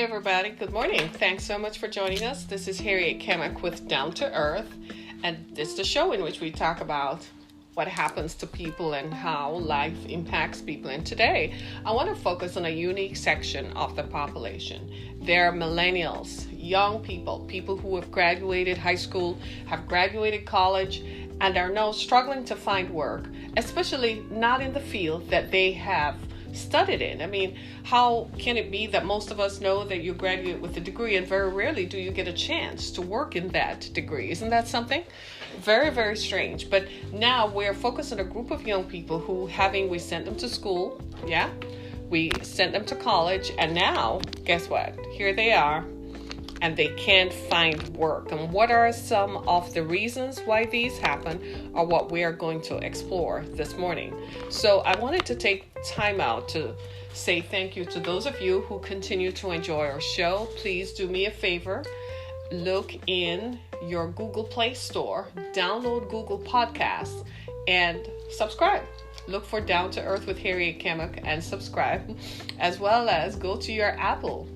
everybody. Good morning. Thanks so much for joining us. This is Harriet Kemick with Down to Earth, and it's the show in which we talk about what happens to people and how life impacts people. And today, I want to focus on a unique section of the population. They're millennials, young people, people who have graduated high school, have graduated college, and are now struggling to find work, especially not in the field that they have studied in. I mean, how can it be that most of us know that you graduate with a degree and very rarely do you get a chance to work in that degree? Isn't that something? Very, very strange. But now we're focused on a group of young people who we sent them to school. Yeah. We sent them to college. And now, guess what? Here they are. And they can't find work. And what are some of the reasons why these happen are what we are going to explore this morning. So I wanted to take time out to say thank you to those of you who continue to enjoy our show. Please do me a favor. Look in your Google Play Store, download Google Podcasts, and subscribe. Look for Down to Earth with Harriet Kemick and subscribe, as well as go to your Apple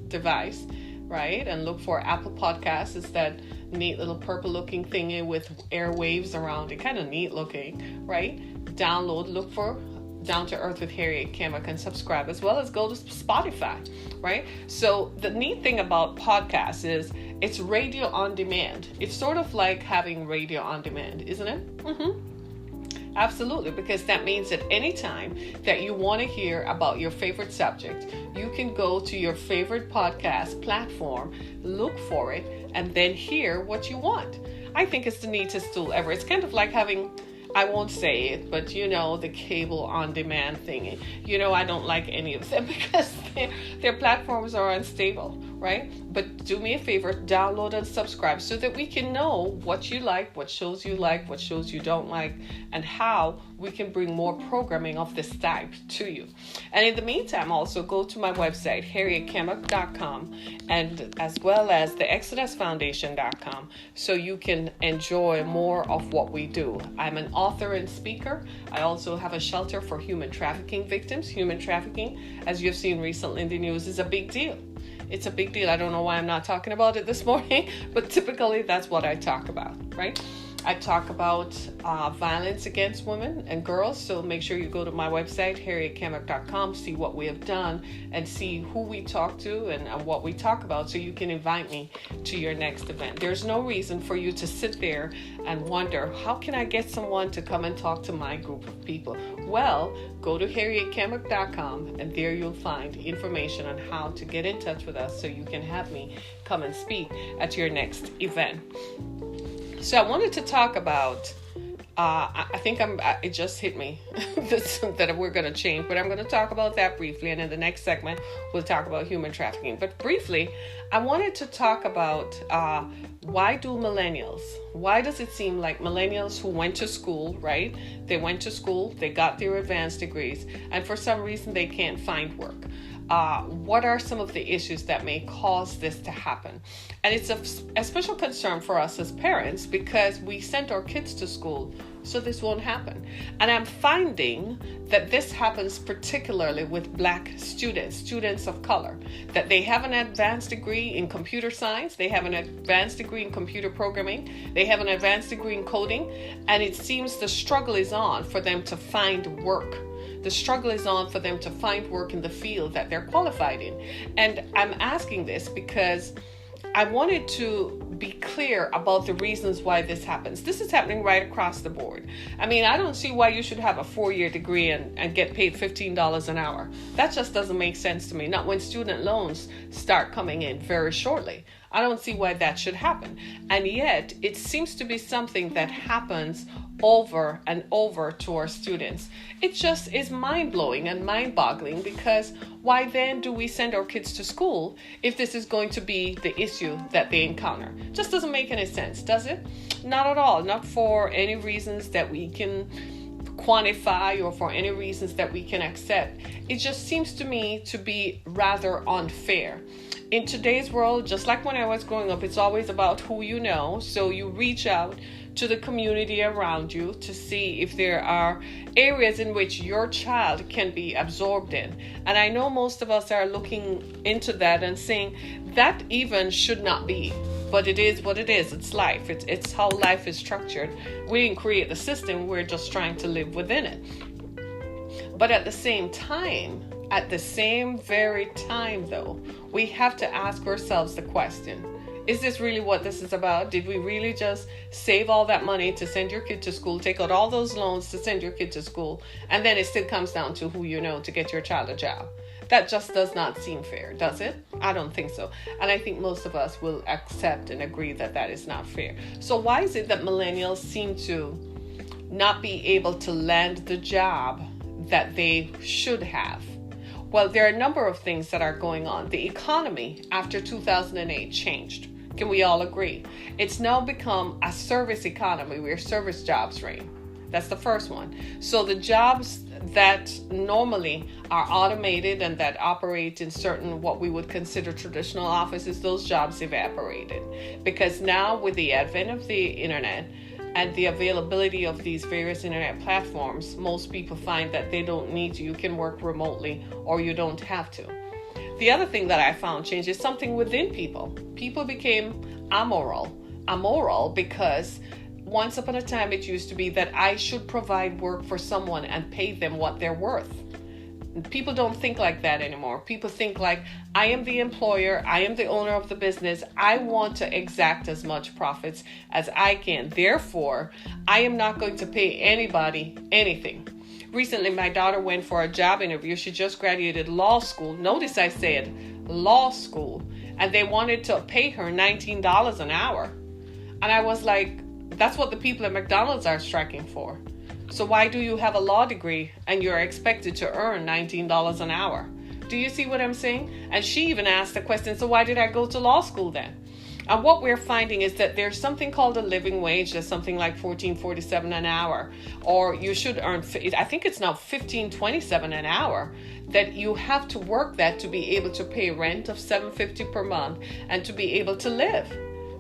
device, right? And look for Apple Podcasts. It's that neat little purple looking thingy with airwaves around it. Kind of neat looking, right? Download, look for Down to Earth with Harriet Kemick and subscribe, as well as go to Spotify, right? So the neat thing about podcasts is it's radio on demand. It's sort of like having radio on demand, isn't it? Absolutely, because that means that anytime that you want to hear about your favorite subject, you can go to your favorite podcast platform, look for it, and then hear what you want. I think it's the neatest tool ever. It's kind of like having, I won't say it, but the cable on demand thingy. I don't like any of them because their platforms are unstable, right? But do me a favor, download and subscribe so that we can know what you like, what shows you don't like, and how we can bring more programming of this type to you. And in the meantime, also go to my website, harrietkemick.com, and as well as the exodusfoundation.com, so you can enjoy more of what we do. I'm an author and speaker. I also have a shelter for human trafficking victims. Human trafficking, as you've seen recently in the news, is a big deal. It's a big deal. I don't know why I'm not talking about it this morning, but typically that's what I talk about, right? I talk about violence against women and girls, so make sure you go to my website, harrietkemick.com, see what we have done, and see who we talk to and what we talk about, so you can invite me to your next event. There's no reason for you to sit there and wonder, how can I get someone to come and talk to my group of people? Well, go to harrietkemick.com, and there you'll find information on how to get in touch with us so you can have me come and speak at your next event. So I wanted to talk about, it just hit me that we're going to change, but I'm going to talk about that briefly. And in the next segment, we'll talk about human trafficking. But briefly, I wanted to talk about why does it seem like millennials who went to school, right? They went to school, they got their advanced degrees, and for some reason they can't find work. What are some of the issues that may cause this to happen? And it's a special concern for us as parents because we sent our kids to school so this won't happen. And I'm finding that this happens particularly with Black students of color, that they have an advanced degree in computer science, they have an advanced degree in computer programming, they have an advanced degree in coding, and it seems the struggle is on for them to find work. The struggle is on for them to find work in the field that they're qualified in. And I'm asking this because I wanted to be clear about the reasons why this happens. This is happening right across the board. I mean, I don't see why you should have a 4-year degree and get paid $15 an hour. That just doesn't make sense to me. Not when student loans start coming in very shortly. I don't see why that should happen. And yet, it seems to be something that happens over and over to our students. It just is mind-blowing and mind-boggling, because why then do we send our kids to school if this is going to be the issue that they encounter? Just doesn't make any sense, does it? Not at all. Not for any reasons that we can quantify or for any reasons that we can accept. It just seems to me to be rather unfair. In today's world, just like when I was growing up, it's always about who you know. So you reach out to the community around you to see if there are areas in which your child can be absorbed in. And I know most of us are looking into that and saying that even should not be. But it is what it is. It's life. It's how life is structured. We didn't create the system. We're just trying to live within it. But at the same time, at the same very time though, we have to ask ourselves the question, is this really what this is about? Did we really just save all that money to send your kid to school, take out all those loans to send your kid to school, and then it still comes down to who you know to get your child a job? That just does not seem fair, does it? I don't think so. And I think most of us will accept and agree that that is not fair. So why is it that millennials seem to not be able to land the job that they should have? Well, there are a number of things that are going on. The economy after 2008 changed. Can we all agree? It's now become a service economy where service jobs reign. That's the first one. So the jobs that normally are automated and that operate in certain what we would consider traditional offices, those jobs evaporated. Because now with the advent of the internet and the availability of these various internet platforms, most people find that they don't need to. You can work remotely or you don't have to. The other thing that I found changed is something within people. People became amoral because once upon a time it used to be that I should provide work for someone and pay them what they're worth. People don't think like that anymore. People think like, I am the employer, I am the owner of the business, I want to exact as much profits as I can. Therefore, I am not going to pay anybody anything. Recently, my daughter went for a job interview. She just graduated law school. Notice I said law school. And they wanted to pay her $19 an hour. And I was like, that's what the people at McDonald's are striking for. So why do you have a law degree and you're expected to earn $19 an hour? Do you see what I'm saying? And she even asked the question, so why did I go to law school then? And what we're finding is that there's something called a living wage. That's something like $14.47 an hour. Or you should earn, I think it's now $15.27 an hour, that you have to work that to be able to pay rent of $7.50 per month and to be able to live.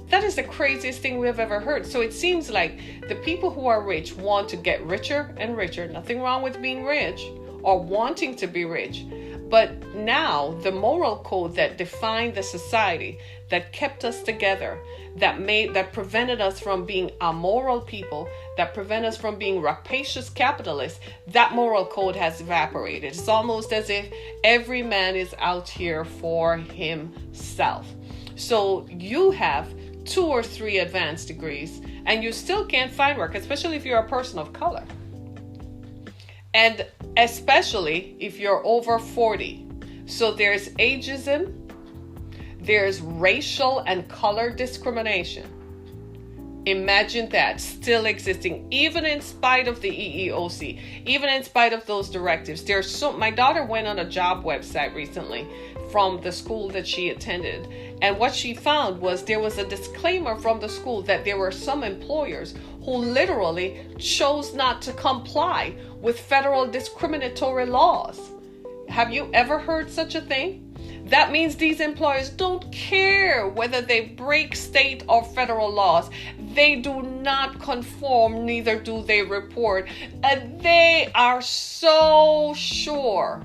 That is the craziest thing we have ever heard. So it seems like the people who are rich want to get richer and richer. Nothing wrong with being rich or wanting to be rich. But now the moral code that defined the society, that kept us together, that prevented us from being amoral people, that prevent us from being rapacious capitalists, that moral code has evaporated. It's almost as if every man is out here for himself. So you have 2 or 3 advanced degrees and you still can't find work, especially if you're a person of color. And especially if you're over 40. So there's ageism, there's racial and color discrimination. Imagine that still existing, even in spite of the EEOC, even in spite of those directives. My daughter went on a job website recently from the school that she attended. And what she found was there was a disclaimer from the school that there were some employers who literally chose not to comply with federal discriminatory laws. Have you ever heard such a thing? That means these employers don't care whether they break state or federal laws. They do not conform, neither do they report. And they are so sure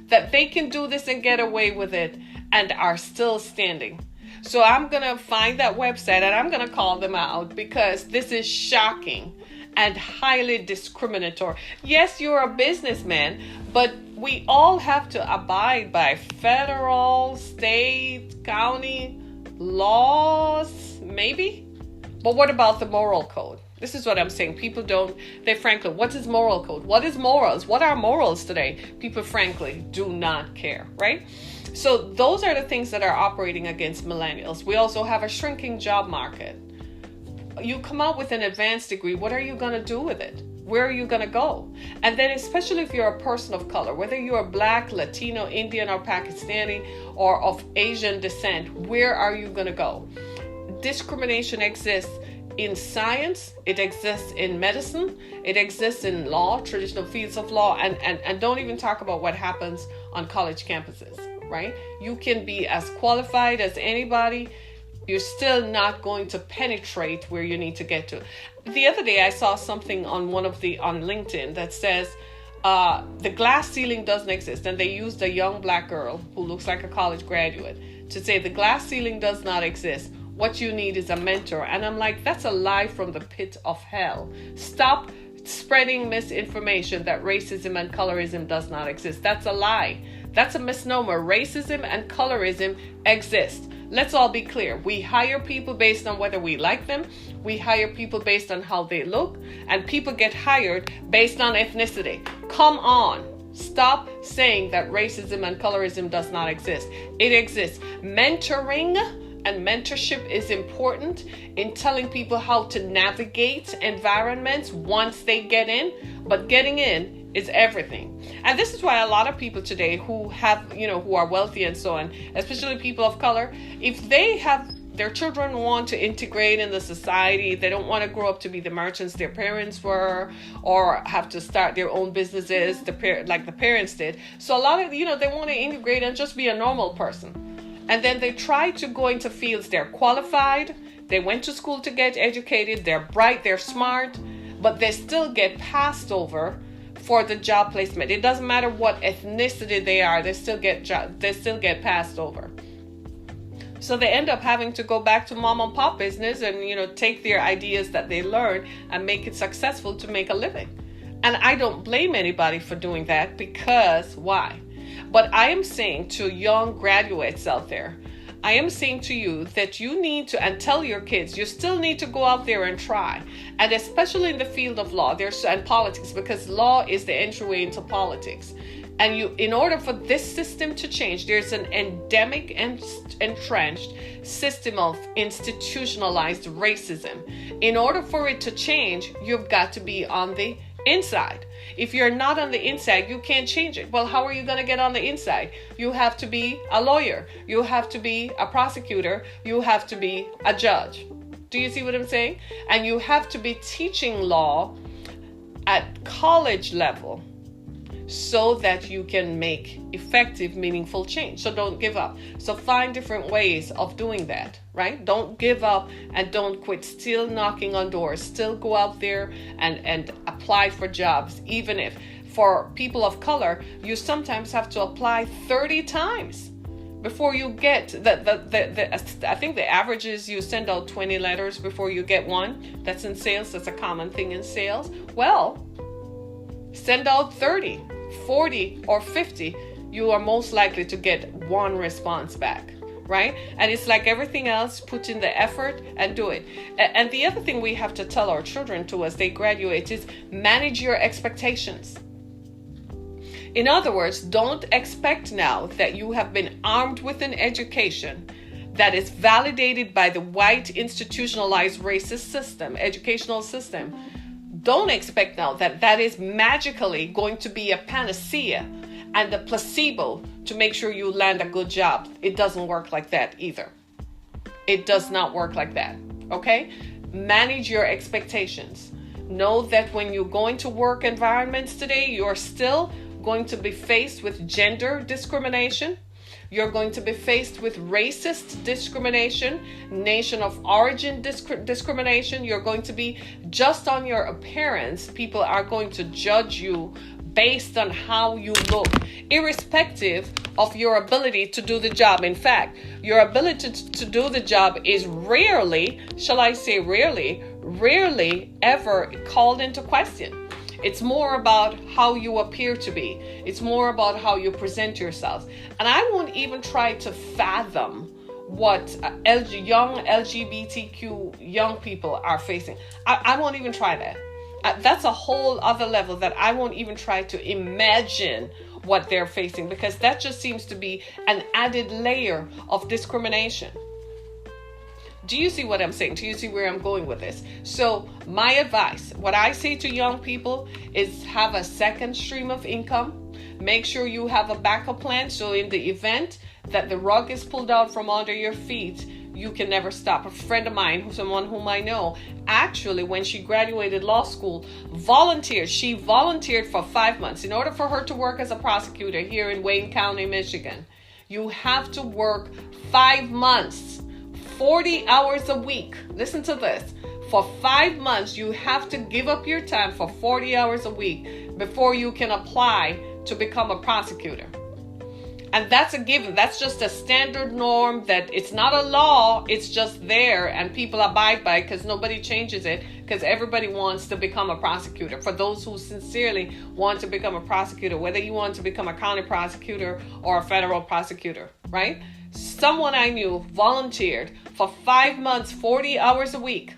that they can do this and get away with it and are still standing. So I'm going to find that website and I'm going to call them out because this is shocking and highly discriminatory. Yes, you're a businessman, but we all have to abide by federal, state, county laws, maybe? But what about the moral code? This is what I'm saying. People frankly, what is moral code? What is morals? What are morals today? People frankly do not care, right? So those are the things that are operating against millennials. We also have a shrinking job market. You come out with an advanced degree, what are you going to do with it? Where are you going to go? And then especially if you're a person of color, whether you're Black, Latino, Indian, or Pakistani, or of Asian descent, where are you going to go? Discrimination exists in science, it exists in medicine, it exists in law, traditional fields of law, and don't even talk about what happens on college campuses, right? You can be as qualified as anybody, you're still not going to penetrate where you need to get to. The other day I saw something on on LinkedIn that says the glass ceiling doesn't exist, and they used a young black girl who looks like a college graduate to say the glass ceiling does not exist. What you need is a mentor. And I'm like, that's a lie from the pit of hell. Stop spreading misinformation that racism and colorism does not exist. That's a lie. That's a misnomer. Racism and colorism exist. Let's all be clear. We hire people based on whether we like them. We hire people based on how they look. And people get hired based on ethnicity. Come on. Stop saying that racism and colorism does not exist. It exists. Mentoring and mentorship is important in telling people how to navigate environments once they get in. But getting in is everything. And this is why a lot of people today who have, who are wealthy and so on, especially people of color, if they have their children want to integrate in the society, they don't want to grow up to be the merchants their parents were, or have to start their own businesses like the parents did. So a lot of, they want to integrate and just be a normal person. And then they try to go into fields. They're qualified. They went to school to get educated. They're bright. They're smart. But they still get passed over for the job placement. It doesn't matter what ethnicity they are. They still get passed over. So they end up having to go back to mom and pop business and, take their ideas that they learned and make it successful to make a living. And I don't blame anybody for doing that, because why? But I am saying to young graduates out there, I am saying to you that you need to, and tell your kids, you still need to go out there and try. And especially in the field of law and politics, because law is the entryway into politics. And in order for this system to change, there's an endemic and entrenched system of institutionalized racism. In order for it to change, you've got to be on the inside. If you're not on the inside, you can't change it. Well, how are you going to get on the inside? You have to be a lawyer. You have to be a prosecutor. You have to be a judge. Do you see what I'm saying? And you have to be teaching law at college level so that you can make effective, meaningful change. So don't give up. So find different ways of doing that, right? Don't give up and don't quit. Still knocking on doors. Still go out there and apply for jobs. Even if for people of color, you sometimes have to apply 30 times before you get I think the average is you send out 20 letters before you get one. That's in sales. That's a common thing in sales. Well, send out 30, 40, or 50. You are most likely to get one response back, right? And it's like everything else, put in the effort and do it. And the other thing we have to tell our children too as they graduate is manage your expectations. In other words, don't expect now that you have been armed with an education that is validated by the white institutionalized racist system, educational system. Don't expect now that is magically going to be a panacea and a placebo to make sure you land a good job. It doesn't work like that either. It does not work like that. Okay? Manage your expectations. Know that when you go into work environments today, you're still going to be faced with gender discrimination. You're going to be faced with racist discrimination, nation of origin discrimination. You're going to be just on your appearance. People are going to judge you based on how you look, irrespective of your ability to do the job. In fact, your ability to do the job is rarely, shall I say rarely ever called into question. It's more about how you appear to be. It's more about how you present yourselves. And I won't even try to fathom what young LGBTQ young people are facing. I won't even try that. That's a whole other level that I won't even try to imagine what they're facing, because that just seems to be an added layer of discrimination. Do you see what I'm saying? Do you see where I'm going with this? So my advice, what I say to young people is have a second stream of income. Make sure you have a backup plan. So in the event that the rug is pulled out from under your feet, you can never stop. A friend of mine, someone whom I know, actually, when she graduated law school, she volunteered for 5 months. In order for her to work as a prosecutor here in Wayne County, Michigan, you have to work 5 months 40 hours a week. Listen to this. For 5 months, you have to give up your time for 40 hours a week before you can apply to become a prosecutor. And that's a given. That's just a standard norm, that it's not a law. It's just there, and people abide by it because nobody changes it, because everybody wants to become a prosecutor. For those who sincerely want to become a prosecutor, whether you want to become a county prosecutor or a federal prosecutor, right? Someone I knew volunteered for 5 months, 40 hours a week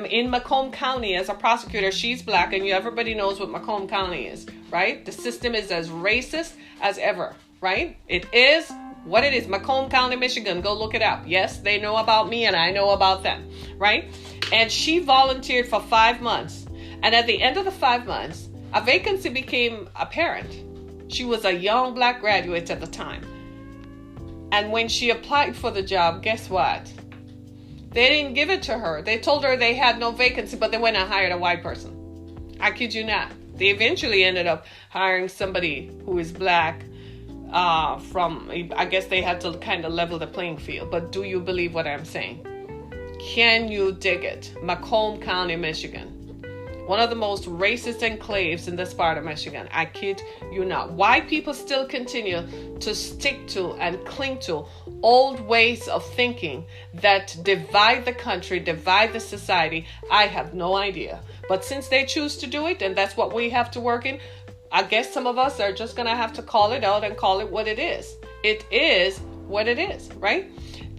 in Macomb County as a prosecutor. She's black, and everybody knows what Macomb County is, right? The system is as racist as ever. Right? It is what it is. Macomb County, Michigan. Go look it up. Yes, they know about me and I know about them. Right? And she volunteered for 5 months. And at the end of the 5 months, a vacancy became apparent. She was a young black graduate at the time. And when she applied for the job, guess what? They didn't give it to her. They told her they had no vacancy, but they went and hired a white person. I kid you not. They eventually ended up hiring somebody who is black. I guess they had to kind of level the playing field. But do you believe what I'm saying? Can you dig it? Macomb County, Michigan. One of the most racist enclaves in this part of Michigan. I kid you not. Why people still continue to stick to and cling to old ways of thinking that divide the country, divide the society, I have no idea. But since they choose to do it, and that's what we have to work in, I guess some of us are just going to have to call it out and call it what it is. It is what it is, right?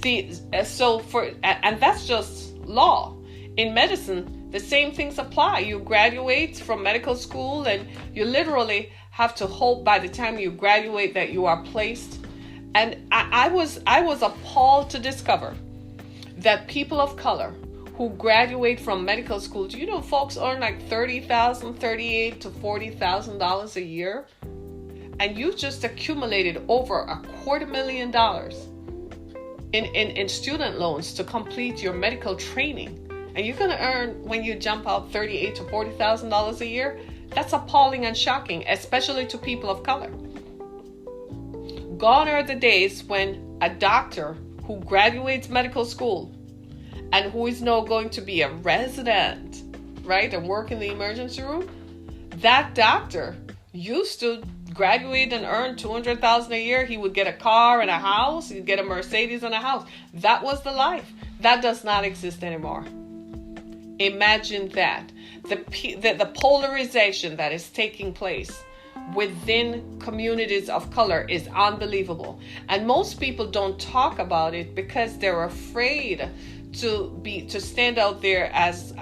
And that's just law. In medicine, the same things apply. You graduate from medical school and you literally have to hope by the time you graduate that you are placed. And I was appalled to discover that people of color who graduate from medical school, do you know folks earn like $30,000, $38,000 to $40,000 a year? And you just accumulated over $250,000 in student loans to complete your medical training. And you're going to earn, when you jump out, $38,000 to $40,000 a year? That's appalling and shocking, especially to people of color. Gone are the days when a doctor who graduates medical school and who is now going to be a resident, right, and work in the emergency room, that doctor used to graduate and earn $200,000 a year. He would get a car and a house. He'd get a Mercedes and a house. That was the life. That does not exist anymore. Imagine that. The polarization that is taking place within communities of color is unbelievable. And most people don't talk about it because they're afraid to stand out there as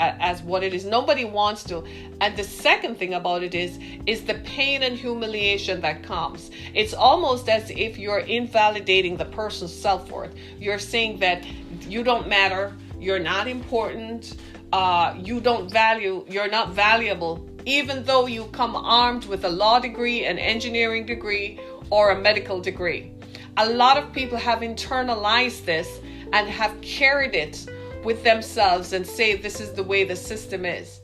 what it is. Nobody wants to. And the second thing about it is the pain and humiliation that comes. It's almost as if you're invalidating the person's self-worth. You're saying that you don't matter, you're not important, you're not valuable, even though you come armed with a law degree, an engineering degree, or a medical degree. A lot of people have internalized this and have carried it with themselves and say this is the way the system is.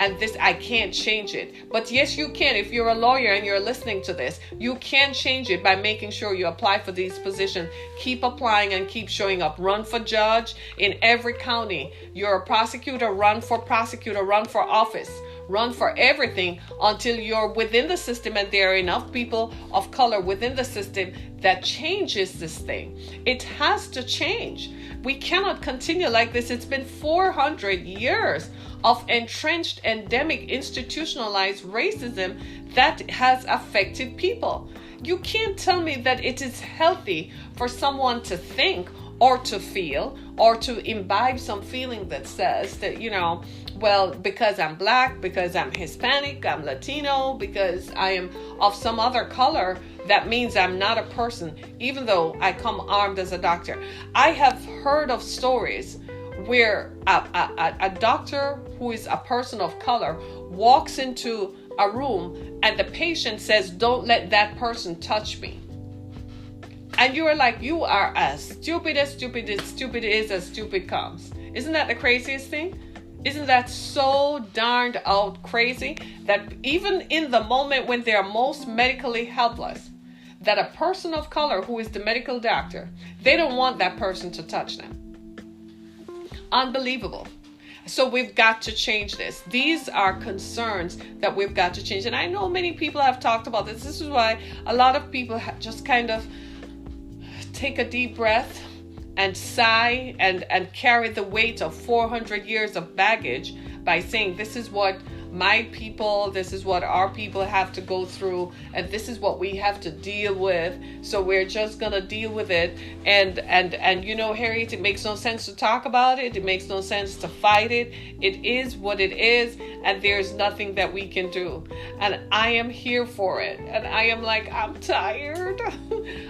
And this, I can't change it. But yes, you can. If you're a lawyer and you're listening to this, you can change it by making sure you apply for these positions. Keep applying and keep showing up. Run for judge in every county. You're a prosecutor, run for prosecutor, run for office. Run for everything until you're within the system and there are enough people of color within the system that changes this thing. It has to change. We cannot continue like this. It's been 400 years of entrenched, endemic, institutionalized racism that has affected people. You can't tell me that it is healthy for someone to think or to feel or to imbibe some feeling that says that, well, because I'm black, because I'm Hispanic, I'm Latino, because I am of some other color, that means I'm not a person, even though I come armed as a doctor. I have heard of stories where a doctor who is a person of color walks into a room and the patient says, "Don't let that person touch me." And you are like, you are as stupid as stupid is as stupid comes. Isn't that the craziest thing? Isn't that so darned out crazy that even in the moment when they are most medically helpless, that a person of color who is the medical doctor, they don't want that person to touch them. Unbelievable. So we've got to change this. These are concerns that we've got to change. And I know many people have talked about this. This is why a lot of people just kind of take a deep breath and sigh and carry the weight of 400 years of baggage by saying, this is what my people, this is what our people have to go through, and this is what we have to deal with, so we're just gonna deal with it. And you know, Harriet, it makes no sense to talk about it. It makes no sense to fight it. It is what it is, and there's nothing that we can do. And I am here for it. And I am like, I'm tired.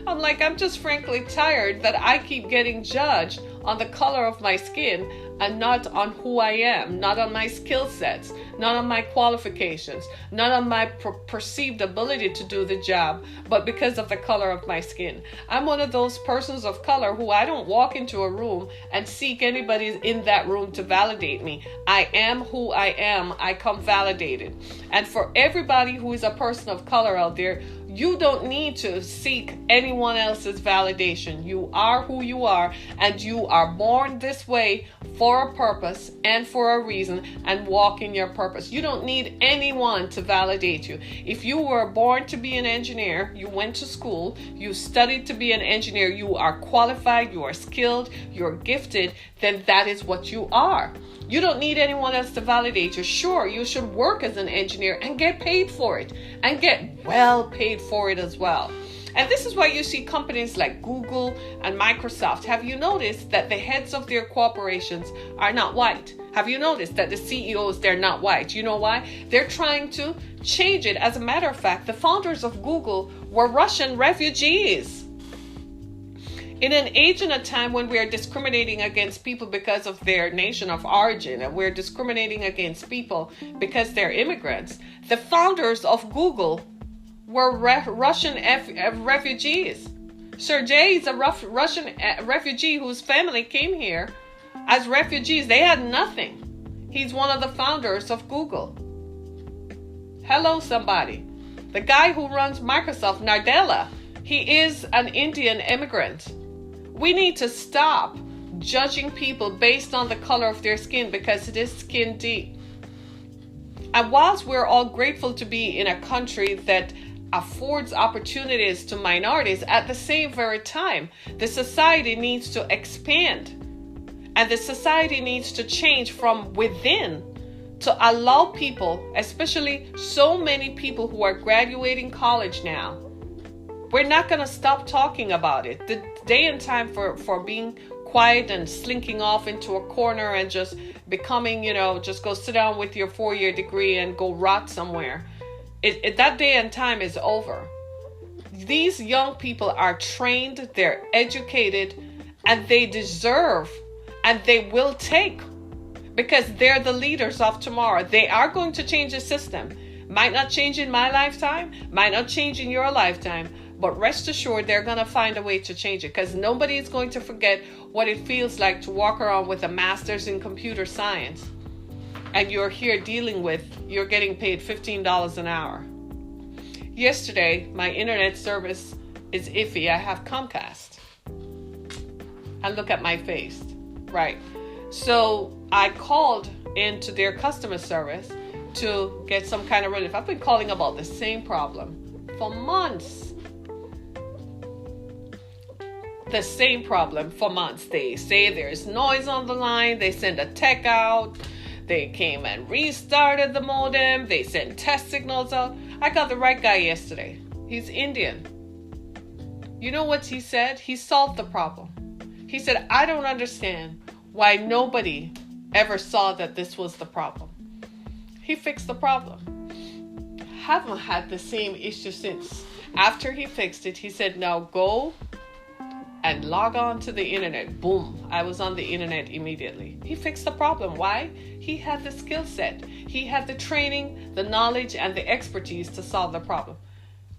I'm just frankly tired that I keep getting judged on the color of my skin and not on who I am, not on my skill sets, not on my qualifications, not on my perceived ability to do the job, but because of the color of my skin. I'm one of those persons of color who I don't walk into a room and seek anybody in that room to validate me. I am who I am. I come validated. And for everybody who is a person of color out there, you don't need to seek anyone else's validation. You are who you are, and you are born this way for a purpose and for a reason, and walk in your purpose. You don't need anyone to validate you. If you were born to be an engineer, you went to school, you studied to be an engineer, you are qualified, you are skilled, you're gifted, then that is what you are. You don't need anyone else to validate you. Sure, you should work as an engineer and get paid for it, and get well paid for it as well. And this is why you see companies like Google and Microsoft. Have you noticed that the heads of their corporations are not white? Have you noticed that the CEOs, they're not white? You know why? They're trying to change it. As a matter of fact, the founders of Google were Russian refugees. In an age and a time when we are discriminating against people because of their nation of origin, and we're discriminating against people because they're immigrants, the founders of Google were Russian refugees. Sergey is a Russian refugee whose family came here as refugees. They had nothing. He's one of the founders of Google. Hello, somebody. The guy who runs Microsoft, Nadella, he is an Indian immigrant. We need to stop judging people based on the color of their skin, because it is skin deep. And whilst we're all grateful to be in a country that affords opportunities to minorities, at the same very time, the society needs to expand. And the society needs to change from within to allow people, especially so many people who are graduating college now. We're not going to stop talking about it. The day and time for being quiet and slinking off into a corner and just becoming, just go sit down with your 4-year degree and go rot somewhere. That day and time is over. These young people are trained, they're educated, and they deserve, and they will take, because they're the leaders of tomorrow. They are going to change the system. Might not change in my lifetime, might not change in your lifetime, but rest assured they're going to find a way to change it, because nobody is going to forget what it feels like to walk around with a master's in computer science and you're here you're getting paid $15 an hour. Yesterday, my internet service is iffy. I have Comcast. And look at my face. Right. So I called into their customer service to get some kind of relief. I've been calling about the same problem for months. The same problem for months. They say there's noise on the line. They send a tech out. They came and restarted the modem. They sent test signals out. I got the right guy yesterday. He's Indian. You know what he said? He solved the problem. He said, I don't understand why nobody ever saw that this was the problem. He fixed the problem. Haven't had the same issue since. After he fixed it, he said, now go and log on to the internet. Boom. I was on the internet immediately. He fixed the problem. Why? He had the skill set. He had the training, the knowledge, and the expertise to solve the problem.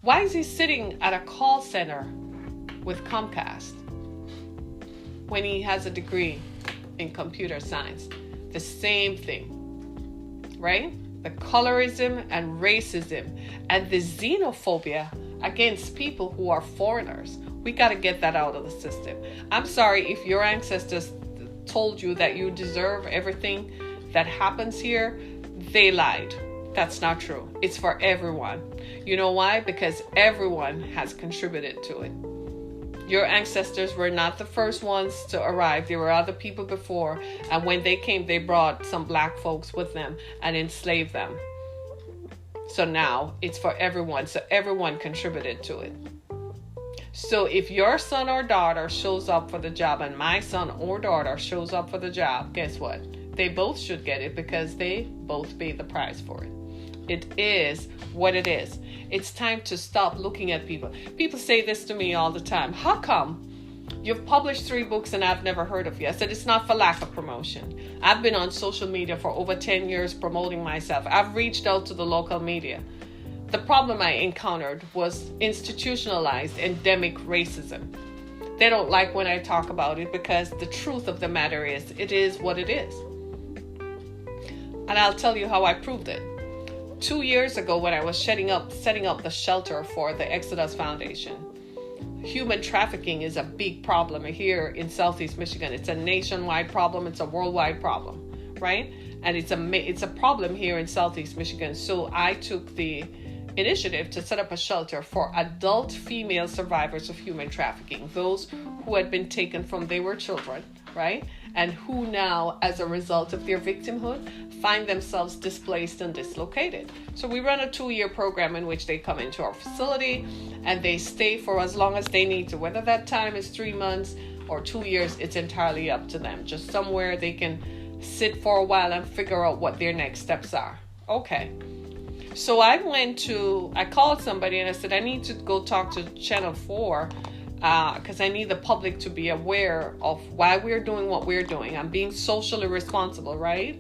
Why is he sitting at a call center with Comcast when he has a degree in computer science? The same thing, right? The colorism and racism and the xenophobia against people who are foreigners. We got to get that out of the system. I'm sorry if your ancestors told you that you deserve everything that happens here, they lied. That's not true. It's for everyone. You know why? Because everyone has contributed to it. Your ancestors were not the first ones to arrive. There were other people before. And when they came, they brought some black folks with them and enslaved them. So now it's for everyone. So everyone contributed to it. So if your son or daughter shows up for the job and my son or daughter shows up for the job, guess what? They both should get it because they both paid the price for it. It is what it is. It's time to stop looking at people. People say this to me all the time. How come you've published 3 books and I've never heard of you? I said, it's not for lack of promotion. I've been on social media for over 10 years promoting myself. I've reached out to the local media. The problem I encountered was institutionalized endemic racism. They don't like when I talk about it because the truth of the matter is, it is what it is. And I'll tell you how I proved it. 2 years ago, when I was setting up the shelter for the Exodus Foundation, human trafficking is a big problem here in Southeast Michigan. It's a nationwide problem. It's a worldwide problem, right? And it's a problem here in Southeast Michigan. So I took the initiative to set up a shelter for adult female survivors of human trafficking, those who had been taken from they were children, right? And who now, as a result of their victimhood, find themselves displaced and dislocated. So we run a 2-year program in which they come into our facility and they stay for as long as they need to. Whether that time is 3 months or 2 years, it's entirely up to them. Just somewhere they can sit for a while and figure out what their next steps are. Okay. So I called somebody and I said, I need to go talk to Channel 4 because I need the public to be aware of why we're doing what we're doing. I'm being socially responsible, right?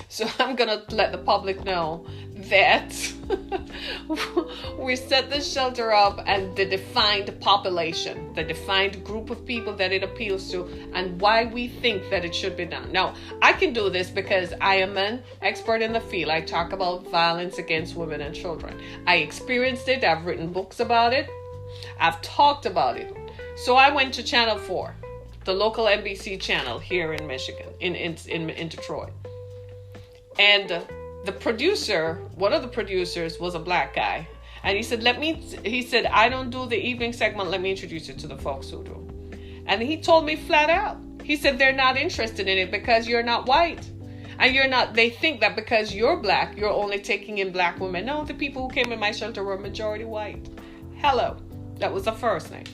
So I'm going to let the public know that we set the shelter up and the defined population, the defined group of people that it appeals to, and why we think that it should be done. Now, I can do this because I am an expert in the field. I talk about violence against women and children. I experienced it. I've written books about it. I've talked about it. So I went to Channel 4. The local NBC channel here in Michigan, in Detroit. And the producer, one of the producers was a black guy. And he said, I don't do the evening segment. Let me introduce you to the folks who do. And he told me flat out. He said, they're not interested in it because you're not white. And they think that because you're black, you're only taking in black women. No, the people who came in my shelter were majority white. Hello. That was the first thing.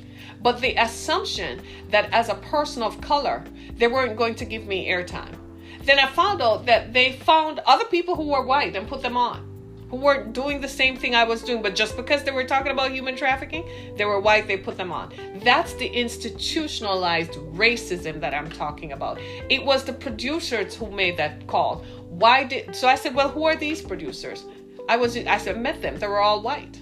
But the assumption that as a person of color, they weren't going to give me airtime. Then I found out that they found other people who were white and put them on, who weren't doing the same thing I was doing. But just because they were talking about human trafficking, they were white, they put them on. That's the institutionalized racism that I'm talking about. It was the producers who made that call. So I said, well, who are these producers? I met them. They were all white.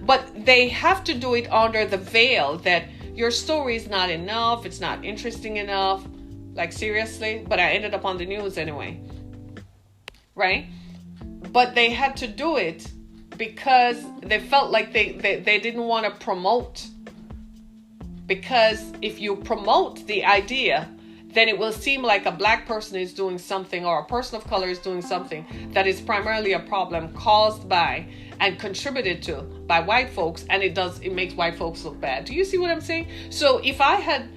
But they have to do it under the veil that your story is not enough. It's not interesting enough. Like, seriously? But I ended up on the news anyway. Right? But they had to do it because they felt like they didn't want to promote. Because if you promote the idea, then it will seem like a black person is doing something or a person of color is doing something that is primarily a problem caused by and contributed to by white folks, and it makes white folks look bad. Do you see what I'm saying? So if I had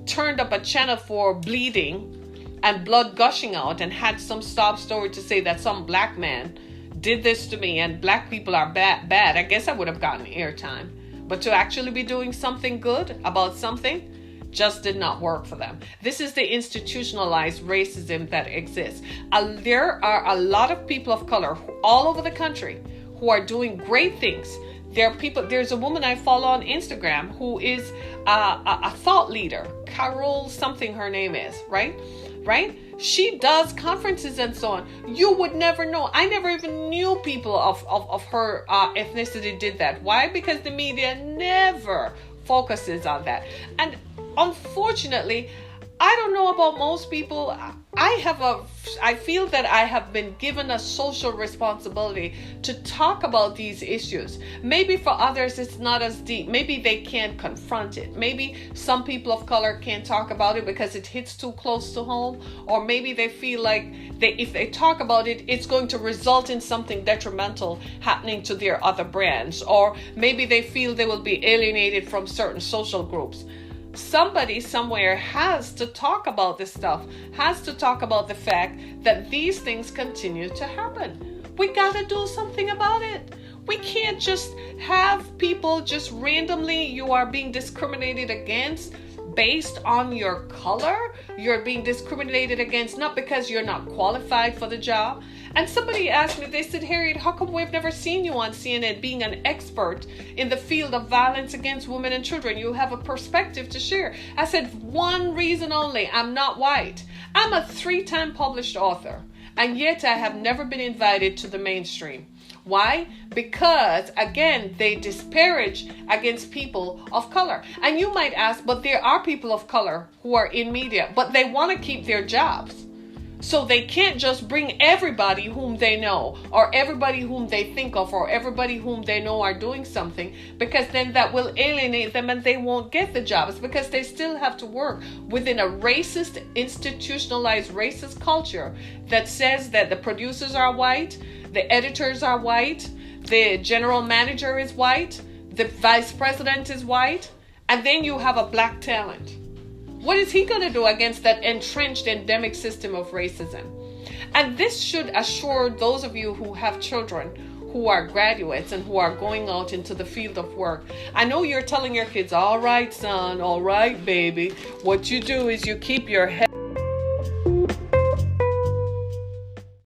turned up a Channel 4 bleeding and blood gushing out and had some sob story to say that some black man did this to me and black people are bad, I guess I would have gotten airtime. But to actually be doing something good about something just did not work for them. This is the institutionalized racism that exists. There are a lot of people of color all over the country who are doing great things. There's a woman I follow on Instagram who is a thought leader. Carol something her name is, right? She does conferences and so on. You would never know. I never even knew people of her ethnicity did that. Why? Because the media never focuses on that. And unfortunately, I don't know about most people. I feel that I have been given a social responsibility to talk about these issues. Maybe for others it's not as deep. Maybe they can't confront it. Maybe some people of color can't talk about it because it hits too close to home. Or maybe they feel like if they talk about it, it's going to result in something detrimental happening to their other brands. Or maybe they feel they will be alienated from certain social groups. Somebody somewhere has to talk about this stuff, has to talk about the fact that these things continue to happen. We got to do something about it. We can't just have people just randomly, you are being discriminated against based on your color. You're being discriminated against not because you're not qualified for the job. And somebody asked me, they said, Harriet, how come we've never seen you on CNN being an expert in the field of violence against women and children? You have a perspective to share. I said, one reason only, I'm not white. I'm a 3-time published author, and yet I have never been invited to the mainstream. Why? Because, again, they disparage against people of color. And you might ask, but there are people of color who are in media, but they want to keep their jobs. So they can't just bring everybody whom they know, or everybody whom they think of, or everybody whom they know are doing something, because then that will alienate them and they won't get the jobs, because they still have to work within a racist, institutionalized racist culture that says that the producers are white, the editors are white, the general manager is white, the vice president is white, and then you have a black talent. What is he going to do against that entrenched endemic system of racism? And this should assure those of you who have children who are graduates and who are going out into the field of work. I know you're telling your kids, all right, son, all right, baby. What you do is you keep your head